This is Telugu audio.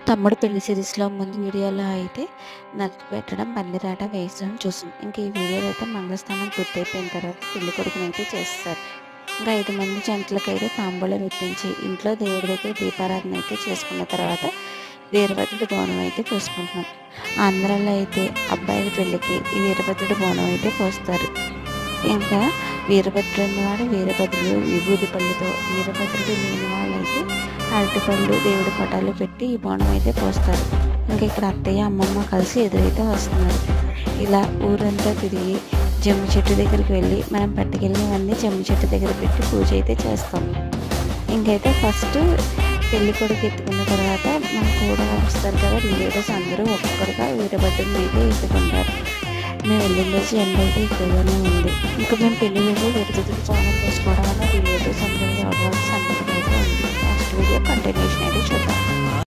తమ్ముడు పెళ్లి సిరీస్‌లో ముందు వీడియోలో అయితే నలుగు పెట్టడం, పందిరాట వేయించడం చూసాం. ఇంక ఈ వీడియోలో అయితే మంగళస్నానం పూర్తయిపోయిన తర్వాత పెళ్ళికొడుకునైతే చేసేసారు. ఇంకా 5 మంది జంటలకైతే తాంబూలం ఇప్పించి ఇంట్లో దేవుడి దగ్గర దీపారాధన అయితే చేసుకున్న తర్వాత వీరభద్రుడి బోనం అయితే పోసుకుంటున్నాం. ఆంధ్రాలో అయితే అబ్బాయిల పెళ్ళికి ఈ వీరభద్రుడి బోనం అయితే పోస్తారు. ఇంకా వీరభద్రుడు అన్నవాడు వీరభద్రుడు విభూది పళ్ళుతో, వీరభద్రుడు లేని వాళ్ళైతే అరటిపళ్ళు దేవుడి పటాలు పెట్టి ఈ బోనం అయితే పోస్తారు. ఇంకా ఇక్కడ అత్తయ్య అమ్మమ్మ కలిసి ఎదురైతే వస్తున్నారు. ఇలా ఊరంతా తిరిగి జమ్మి చెట్టు దగ్గరికి వెళ్ళి మనం పట్టుకెళ్ళినవన్నీ జమ్మి చెట్టు దగ్గర పెట్టి పూజ అయితే చేస్తాం. ఇంకైతే ఫస్ట్ పెళ్లి కొడుకు ఎత్తుకున్న తర్వాత మన కూడా వస్తారు కదా రిలేటివ్స్ అందరూ ఒక్కొక్కరుగా వీరభద్రుని అయితే ఎత్తుకుంటారు. మేము వెళ్ళిన రోజు ఎండ అయితే ఎక్కువగానే ఉంది. ఇంకా మేము పెళ్లి రోజు వీరభద్రుడి స్నానం చేసుకోవడం వల్ల రిలేటివ్స్ అందరూ రావడం సందర్భం అయితే ఉంది. నెక్స్ట్ వీడియో కంటిన్యూషన్ అయితే చూద్దాం.